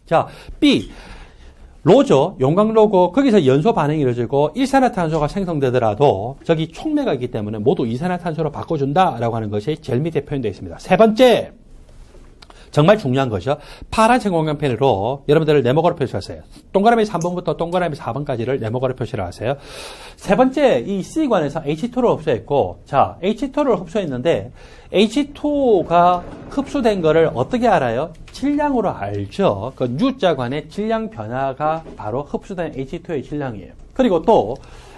자, B. 로죠. 용광로고 거기서 연소 반응이 이루어지고 일산화탄소가 생성되더라도 저기 촉매가 있기 때문에 모두 이산화탄소로 바꿔준다라고 하는 것이 제일 밑에 표현되어 있습니다. 세 번째. 정말 중요한 것이요. 파란색 공간펜으로 여러분들을 네모가로 표시하세요. 동그라미 3번부터 동그라미 4번까지를 네모가로 표시를 하세요. 세 번째, 이 C관에서 H2를 흡수했고, 자, H2를 흡수했는데, H2가 흡수된 거를 어떻게 알아요? 질량으로 알죠. 그 U자관의 질량 변화가 바로 흡수된 H2의 질량이에요. 그리고 또,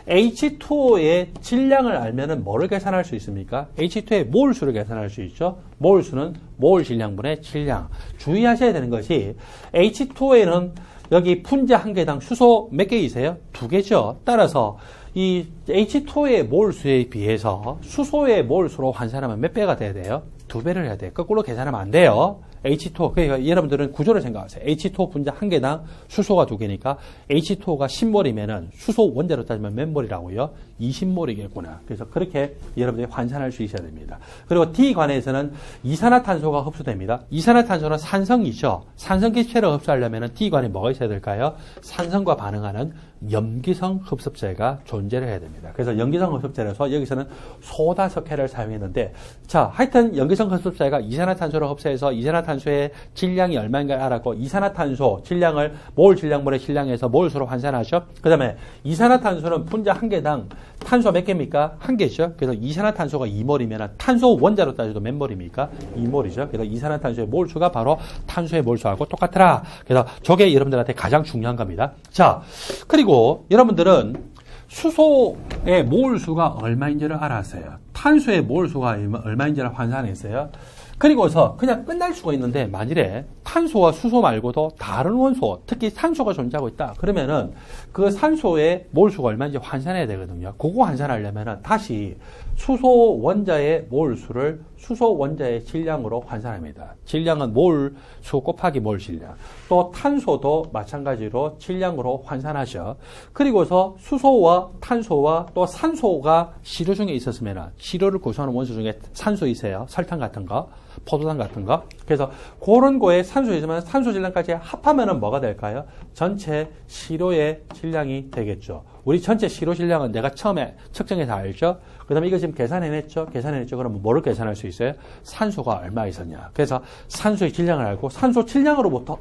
H2O의 질량을 알면은 뭐를 계산할 수 있습니까? H2의 몰수를 계산할 수 있죠. 몰수는 몰 질량분의 질량. 주의하셔야 되는 것이 H2O에는 여기 분자 한 개당 수소 몇 개이세요? 2개죠. 따라서 이 H2O의 몰수에 비해서 수소의 몰수로 환산하면 몇 배가 돼야 돼요? 2배를 해야 돼요. 거꾸로 계산하면 안 돼요. H2O, 그러니까 여러분들은 구조를 생각하세요. H2O 분자 한 개당 수소가 2개니까 H2O가 10몰이면은 수소 원자로 따지면 몇 몰이라고요? 20몰이겠구나. 그래서 그렇게 여러분들이 환산할 수 있어야 됩니다. 그리고 D관에서는 이산화탄소가 흡수됩니다. 이산화탄소는 산성이죠. 산성 기체를 흡수하려면 D관에 뭐가 있어야 될까요? 산성과 반응하는 염기성 흡습제가 존재를 해야 됩니다. 그래서 염기성 흡습제라서 여기서는 소다석회를 사용했는데, 자, 하여튼 염기성 흡습제가 이산화탄소를 흡수해서 이산화탄소의 질량이 얼마인가 알았고, 이산화탄소 질량을 몰 질량분의 질량에서 몰수로 환산하죠. 그 다음에 이산화탄소는 분자 한 개당 탄소 몇 개입니까? 한 개죠. 그래서 이산화탄소가 2몰이면 탄소 원자로 따져도 몇 몰입니까? 2몰이죠. 그래서 이산화탄소의 몰수가 바로 탄소의 몰수하고 똑같더라. 그래서 저게 여러분들한테 가장 중요한 겁니다. 자, 그리고 여러분들은 수소의 몰수가 얼마인지를 알았어요. 탄소의 몰수가 얼마인지를 환산했어요. 그리고서 그냥 끝날 수가 있는데, 만일에 탄소와 수소 말고도 다른 원소, 특히 산소가 존재하고 있다. 그러면은 그 산소의 몰수가 얼마인지 환산해야 되거든요. 그거 환산하려면은 다시 수소 원자의 몰수를 수소 원자의 질량으로 환산합니다. 질량은 몰수 곱하기 몰 질량. 또 탄소도 마찬가지로 질량으로 환산하셔. 그리고서 수소와 탄소와 또 산소가 시료 중에 있었으면, 시료를 구성하는 원소 중에 산소 있어요. 설탕 같은 거, 포도당 같은 거. 그래서 그런 거에 산소 있으면 산소 질량까지 합하면은 뭐가 될까요? 전체 시료의 질량이 되겠죠. 우리 전체 시료 질량은 내가 처음에 측정해서 알죠? 그 다음에 이거 지금 계산해냈죠? 그러면 뭐를 계산할 수 있어요? 산소가 얼마 있었냐. 그래서 산소의 질량을 알고 산소 질량으로부터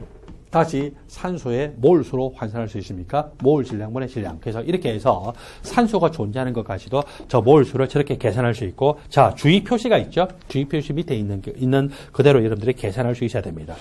다시 산소의 몰수로 환산할 수 있습니까? 몰 질량분의 질량. 그래서 이렇게 해서 산소가 존재하는 것까지도 저 몰수를 저렇게 계산할 수 있고, 자, 주의 표시가 있죠? 주의 표시 밑에 있는 그대로 여러분들이 계산할 수 있어야 됩니다.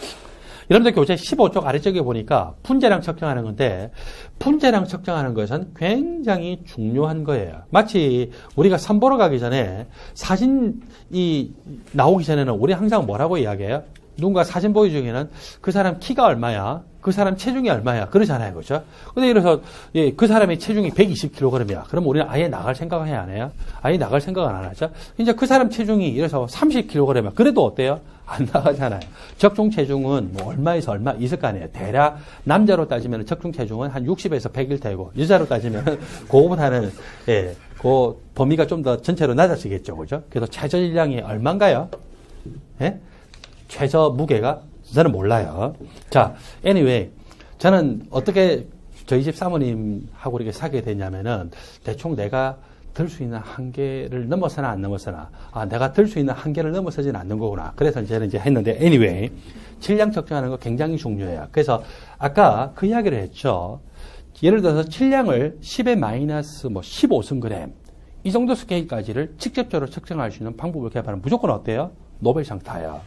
여러분들 교재 15쪽 아래쪽에 보니까 분자량 측정하는 건데, 분자량 측정하는 것은 굉장히 중요한 거예요. 마치 우리가 선 보러 가기 전에 사진이 나오기 전에는 우리 항상 뭐라고 이야기해요? 누군가 사진 보여주기에는 그 사람 키가 얼마야? 그 사람 체중이 얼마야? 그러잖아요. 그죠? 근데 이래서, 예, 그 사람의 체중이 120kg이야. 그럼 우리는 아예 나갈 생각을 해야 안 해요? 아예 나갈 생각은 안 하죠? 이제 그 사람 체중이 이래서 30kg이야. 그래도 어때요? 안 나가잖아요. 적중 체중은 뭐 얼마에서 얼마 있을 거 아니에요. 대략 남자로 따지면 적중 체중은 한 60에서 100일 테고, 여자로 따지면 그거보다는, 예, 그 범위가 좀 더 전체로 낮아지겠죠. 그죠? 그래서 최저 질량이 얼마인가요? 예? 최저 무게가? 저는 몰라요. 자, anyway, 저는 어떻게 저희 집 사모님하고 이렇게 사게 됐냐면은, 대충 내가 들 수 있는 한계를 넘어서나 안 넘어서나, 내가 들 수 있는 한계를 넘어서지는 않는 거구나. 그래서 저는 이제 했는데, anyway, 질량 측정하는 거 굉장히 중요해요. 그래서 아까 그 이야기를 했죠. 예를 들어서 질량을 10의 마이너스 15승그램, 이 정도 스케일까지를 직접적으로 측정할 수 있는 방법을 개발하면 무조건 어때요? 노벨상 타요.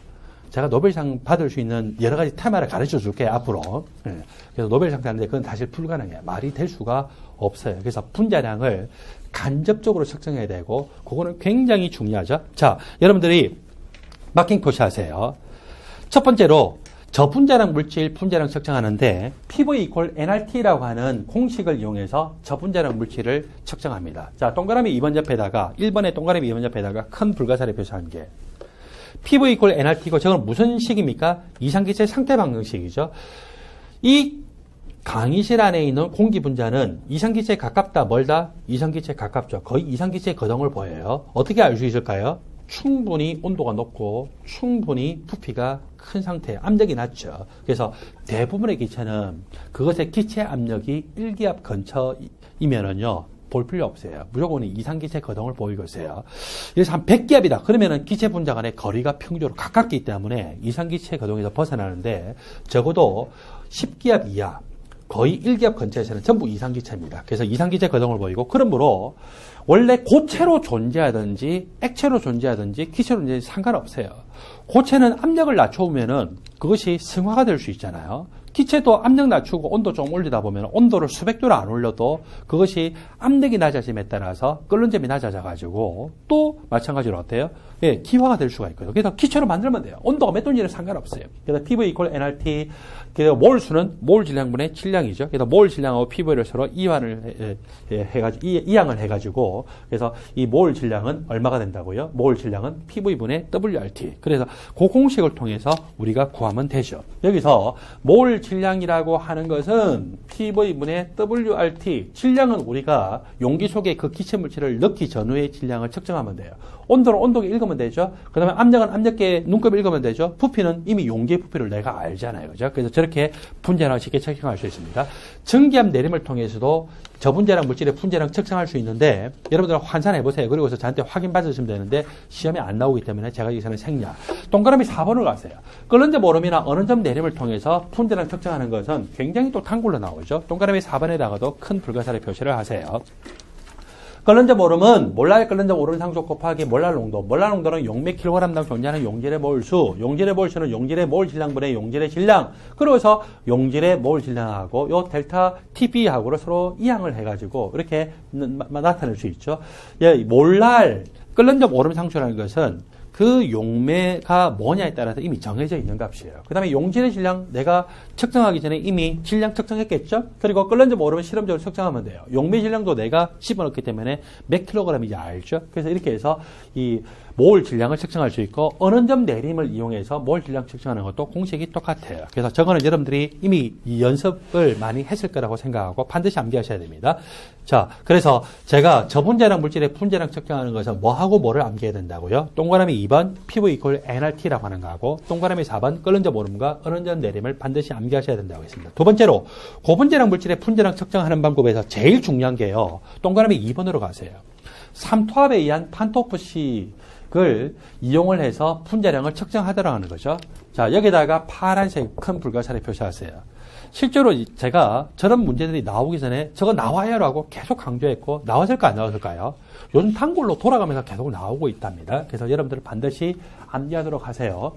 제가 노벨상 받을 수 있는 여러 가지 테마를 가르쳐 줄게요, 앞으로. 예. 그래서 노벨상 타는데 그건 사실 불가능해요. 말이 될 수가 없어요. 그래서 분자량을 간접적으로 측정해야 되고, 그거는 굉장히 중요하죠. 자, 여러분들이 마킹 표시하세요. 첫 번째로, 저분자량 물질 분자량 측정하는데, PV equal nRT라고 하는 공식을 이용해서 저분자량 물질을 측정합니다. 자, 동그라미 2번 옆에다가, 1번의 동그라미 2번 옆에다가 큰 불가사리 표시한 게, PV equal nRT고, 저건 무슨 식입니까? 이상기체 상태 방정식이죠. 이 강의실 안에 있는 공기 분자는 이상기체에 가깝다, 멀다? 이상기체에 가깝죠. 거의 이상기체의 거동을 보여요. 어떻게 알 수 있을까요? 충분히 온도가 높고 충분히 부피가 큰 상태, 압력이 낮죠. 그래서 대부분의 기체는 그것의 기체 압력이 1기압 근처이면은요, 볼 필요 없어요. 무조건 이상기체 거동을 보이고 있어요. 그래서 한 100기압이다. 그러면은 기체 분자 간의 거리가 평균적으로 가깝기 때문에 이상기체 거동에서 벗어나는데 적어도 10기압 이하, 거의 1기압 근처에서는 전부 이상기체입니다. 그래서 이상기체 거동을 보이고, 그러므로 원래 고체로 존재하든지 액체로 존재하든지 기체로 존재하든지 상관없어요. 고체는 압력을 낮춰오면은 그것이 승화가 될 수 있잖아요. 기체도 압력 낮추고 온도 좀 올리다 보면 온도를 수백 도를 안 올려도 그것이 압력이 낮아짐에 따라서 끓는 점이 낮아져가지고 또 마찬가지로 어때요? 예, 기화가 될 수가 있거든요. 그래서 기체로 만들면 돼요. 온도가 몇 도인지는 상관없어요. 그래서 PV 이퀄 nRT, 그래서 몰 수는 몰 질량분의 질량이죠. 그래서 몰 질량하고 PV를 서로 이완을 해가지고, 이항을 해가지고, 그래서 이 몰 질량은 얼마가 된다고요? 몰 질량은 PV분의 WRT. 그래서 그 공식을 통해서 우리가 구하면 되죠. 여기서 몰 질량이라고 하는 것은 PV분의 WRT. 질량은 우리가 용기 속에 그 기체 물질을 넣기 전후의 질량을 측정하면 돼요. 온도는 온도계 읽으면 되죠. 그 다음에 압력은 압력계 눈곱 읽으면 되죠. 부피는 이미 용기의 부피를 내가 알잖아요. 그죠? 그래서 저렇게 분자량 쉽게 측정할 수 있습니다. 증기압 내림을 통해서도 저분자량 물질의 분자량 측정할 수 있는데, 여러분들 환산해 보세요. 그리고서 저한테 확인 받으시면 되는데 시험에 안 나오기 때문에 제가 여기서는 생략. 동그라미 4번을 가세요. 끓는 점 오름이나 어느 점 내림을 통해서 분자량 측정하는 것은 굉장히 또 단골로 나오죠. 동그라미 4번에다가도 큰 불가사리 표시를 하세요. 끓는 점 오름은 몰랄 끓는 점 오름 상속 곱하기 몰랄 농도. 몰랄 농도는 용맥킬로그램당 존재하는 용질의 몰수. 용질의 몰수는 용질의 몰 질량분의 용질의 질량. 그래서 용질의 몰 질량하고 요 델타 TB하고를 서로 이항을 해가지고 이렇게 나타낼 수 있죠. 예, 몰랄 끓는 점 오름 상수라는 것은 그 용매가 뭐냐에 따라서 이미 정해져 있는 값이에요. 그 다음에 용질의 질량 내가 측정하기 전에 이미 질량 측정했겠죠? 그리고 끓는 점 오르면 실험적으로 측정하면 돼요. 용매 질량도 내가 집어넣기 때문에 몇 킬로그램인지 알죠? 그래서 이렇게 해서 이 몰 질량을 측정할 수 있고, 어느 점 내림을 이용해서 몰 질량 측정하는 것도 공식이 똑같아요. 그래서 저거는 여러분들이 이미 이 연습을 많이 했을 거라고 생각하고 반드시 암기하셔야 됩니다. 자, 그래서 제가 저분자량 물질의 분자량 측정하는 것은 뭐하고 뭐를 암기해야 된다고요? 동그라미 2번 PV 이퀄 nRT라고 하는 거하고, 동그라미 4번 끓는 점 오름과 어느 점 내림을 반드시 암기하셔야 된다고 했습니다. 두 번째로 고분자량 물질의 분자량 측정하는 방법에서 제일 중요한 게요, 동그라미 2번으로 가세요. 삼투압에 의한 판토프식을 이용을 해서 분자량을 측정하도록 하는 거죠. 자, 여기다가 파란색 큰 불가사리 표시하세요. 실제로 제가 저런 문제들이 나오기 전에 저거 나와요라고 계속 강조했고, 나왔을까 안 나왔을까요? 요즘 단골로 돌아가면서 계속 나오고 있답니다. 그래서 여러분들은 반드시 암기하도록 하세요.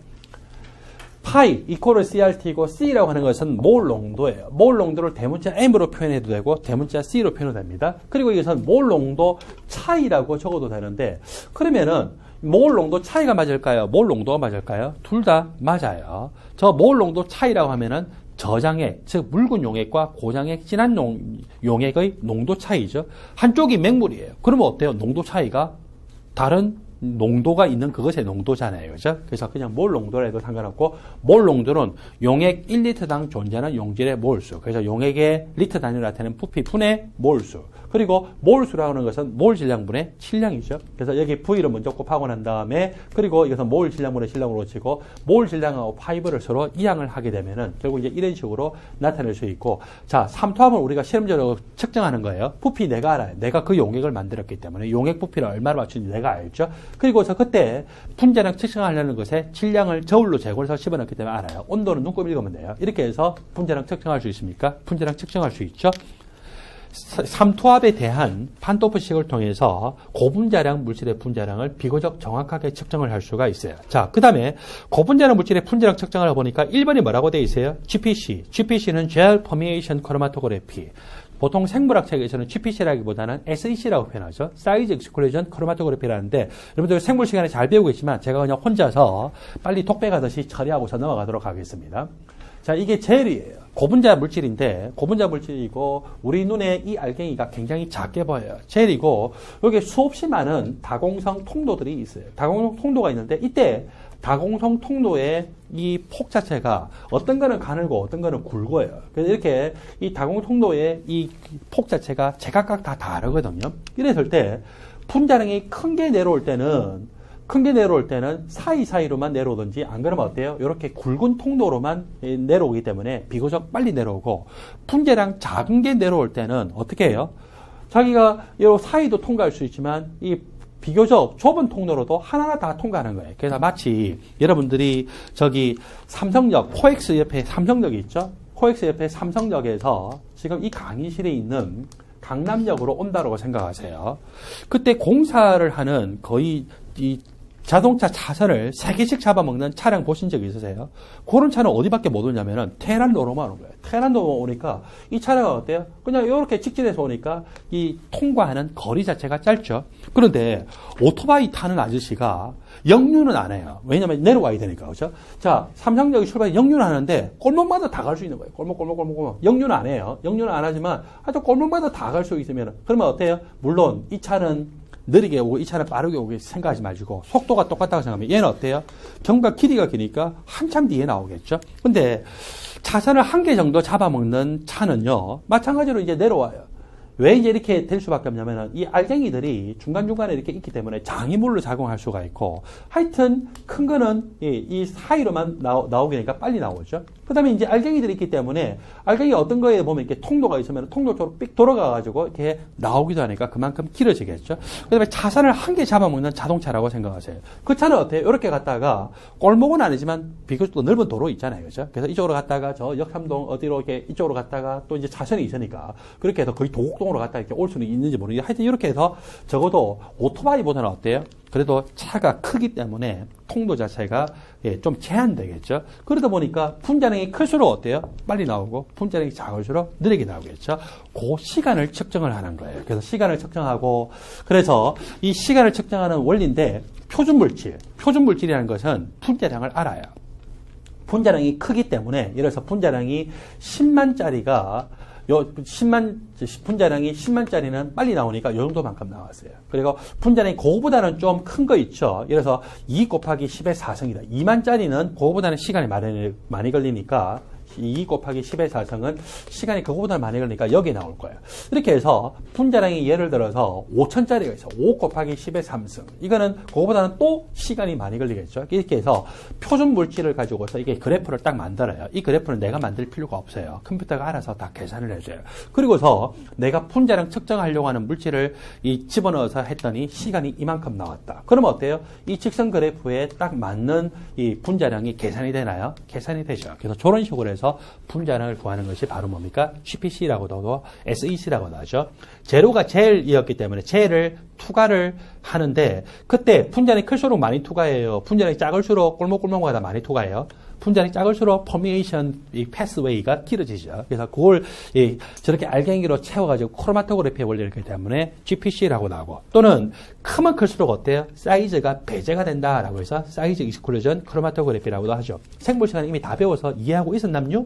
파이 이퀄 CRT이고, C라고 하는 것은 몰 농도예요. 몰 농도를 대문자 M으로 표현해도 되고 대문자 C로 표현해도 됩니다. 그리고 이것은 몰 농도 차이라고 적어도 되는데, 그러면은 몰 농도 차이가 맞을까요? 몰 농도가 맞을까요? 둘 다 맞아요. 저 몰 농도 차이라고 하면은 저장액, 즉 묽은 용액과 고장액, 진한 용액의 농도 차이죠. 한쪽이 맹물이에요. 그러면 어때요? 농도 차이가 다른 농도가 있는 그것의 농도잖아요. 그죠? 그래서 그냥 몰 농도라 해도 상관없고, 몰 농도는 용액 1리터당 존재하는 용질의 몰수. 그래서 용액의 리터 단위로 나타내는 부피 분의 몰수. 그리고 몰수라고 하는 것은 몰 질량분의 질량이죠. 그래서 여기 V를 먼저 곱하고 난 다음에, 그리고 이것은 몰 질량분의 질량으로 치고, 몰 질량하고 파이브를 서로 이항을 하게 되면은 결국 이제 이런 식으로 나타낼 수 있고, 자, 삼투압을 우리가 실험적으로 측정하는 거예요. 부피 내가 알아요. 내가 그 용액을 만들었기 때문에 용액 부피를 얼마로 맞추는지 내가 알죠. 그리고서 그때 분자량 측정하려는 것에 질량을 저울로 재고해서 집어넣기 때문에 알아요. 온도는 눈곱 읽으면 돼요. 이렇게 해서 분자량 측정할 수 있습니까? 분자량 측정할 수 있죠. 삼투압에 대한 판토프식을 통해서 고분자량 물질의 분자량을 비교적 정확하게 측정을 할 수가 있어요. 자, 그 다음에 고분자량 물질의 분자량 측정을 해보니까 1번이 뭐라고 되어 있어요? GPC. GPC는 Gel Permeation Chromatography. 보통 생물학 책에서는 GPC라기보다는 SEC라고 표현하죠. 사이즈 익스클루전 크로마토그래피라는데, 여러분들 생물 시간에 잘 배우고 있지만 제가 그냥 혼자서 빨리 독백하듯이 처리하고서 넘어가도록 하겠습니다. 자, 이게 젤이에요. 고분자 물질인데, 고분자 물질이고, 우리 눈에 이 알갱이가 굉장히 작게 보여요. 젤이고, 여기 수없이 많은 다공성 통도들이 있어요. 다공성 통도가 있는데, 이때 다공성 통도의 이 폭 자체가 어떤 거는 가늘고 어떤 거는 굵어요. 그래서 이렇게 이 다공성 통도의 이 폭 자체가 제각각 다 다르거든요. 이랬을 때 분자량이 큰 게 내려올 때는 큰 게 내려올 때는 사이사이로만 내려오든지 안 그러면 어때요? 이렇게 굵은 통로로만 내려오기 때문에 비교적 빨리 내려오고 분자량 작은 게 내려올 때는 어떻게 해요? 자기가 이 사이도 통과할 수 있지만 이 비교적 좁은 통로로도 하나하나 다 통과하는 거예요. 그래서 마치 여러분들이 저기 삼성역, 코엑스 옆에 삼성역이 있죠? 코엑스 옆에 삼성역에서 지금 이 강의실에 있는 강남역으로 온다고 생각하세요. 그때 공사를 하는 거의 이 자동차 차선을 3개씩 잡아먹는 차량 보신 적 있으세요? 그런 차는 어디밖에 못 오냐면은 테헤란로로만 오는 거예요. 테헤란로 오니까 이 차량은 어때요? 그냥 이렇게 직진해서 오니까 이 통과하는 거리 자체가 짧죠. 그런데 오토바이 타는 아저씨가 역류는 안 해요. 왜냐면 내려와야 되니까. 그렇죠? 자, 삼성역이 출발해 역류는 하는데 골목마다 다 갈 수 있는 거예요. 골목. 역류는 안 해요. 역류는 안 하지만 아주 골목마다 다 갈 수 있으면 그러면 어때요? 물론 이 차는 느리게 오고 이 차는 빠르게 오고 생각하지 마시고 속도가 똑같다고 생각하면 얘는 어때요? 경과 길이가 기니까 한참 뒤에 나오겠죠. 근데 차선을 한 개 정도 잡아먹는 차는요, 마찬가지로 이제 내려와요. 왜 이제 이렇게 될 수밖에 없냐면은 이 알갱이들이 중간중간에 이렇게 있기 때문에 장애물로 작용할 수가 있고, 하여튼 큰 거는 이 사이로만 나오게 되니까 빨리 나오죠. 그 다음에 이제 알갱이들이 있기 때문에 알갱이 어떤 거에 보면 이렇게 통로가 있으면 통로 쪽으로 삑 돌아가가지고 이렇게 나오기도 하니까 그만큼 길어지겠죠. 그 다음에 차선을 한 개 잡아먹는 자동차라고 생각하세요. 그 차는 어때요? 이렇게 갔다가 골목은 아니지만 비교적 넓은 도로 있잖아요. 그죠? 그래서 이쪽으로 갔다가 저 역삼동 어디로 이렇게 이쪽으로 갔다가 또 이제 차선이 있으니까 그렇게 해서 거의 도곡동으로 갔다 이렇게 올 수는 있는지 모르겠는데 하여튼 이렇게 해서 적어도 오토바이보다는 어때요? 그래도 차가 크기 때문에 통로 자체가 좀 제한되겠죠. 그러다 보니까 분자량이 클수록 어때요? 빨리 나오고 분자량이 작을수록 느리게 나오겠죠. 그 시간을 측정을 하는 거예요. 그래서 시간을 측정하고, 그래서 이 시간을 측정하는 원리인데 표준물질이라는 것은 분자량을 알아요. 분자량이 크기 때문에, 예를 들어서 분자량이 10만짜리가 분자량이 10만짜리는 빨리 나오니까 이 정도만큼 나왔어요. 그리고 분자량이 그거보다는 좀 큰 거 있죠. 예를 들어서 2 곱하기 10의 4승이다. 2만짜리는 그거보다는 시간이 많이 걸리니까 2 곱하기 10의 4승은 시간이 그거보다 많이 걸리니까 여기에 나올 거예요. 이렇게 해서 분자량이 예를 들어서 5천짜리가 있어. 5 곱하기 10의 3승. 이거는 그거보다는 또 시간이 많이 걸리겠죠. 이렇게 해서 표준 물질을 가지고서 이게 그래프를 딱 만들어요. 이 그래프는 내가 만들 필요가 없어요. 컴퓨터가 알아서 다 계산을 해줘요. 그리고서 내가 분자량 측정하려고 하는 물질을 집어넣어서 했더니 시간이 이만큼 나왔다. 그러면 어때요? 이 직선 그래프에 딱 맞는 이 분자량이 계산이 되나요? 계산이 되죠. 그래서 저런 식으로 해서 분자량을 구하는 것이 바로 뭡니까? GPC라고도 하고 SEC라고도 하죠. 제로가 제일이었기 때문에 제일을 투과를 하는데 그때 분자량이 클수록 많이 투과해요. 분자량이 작을수록 골목골목마다 많이 투과해요. 분자량이 작을수록 퍼미에이션 패스웨이가 길어지죠. 그래서 그걸 저렇게 알갱이로 채워가지고 크로마토그래피의 원리를 했기 때문에 GPC라고 나오고, 또는 크면 클수록 어때요? 사이즈가 배제가 된다라고 해서 사이즈 익스클루전 크로마토그래피라고도 하죠. 생물 시간 이미 다 배워서 이해하고 있었남요?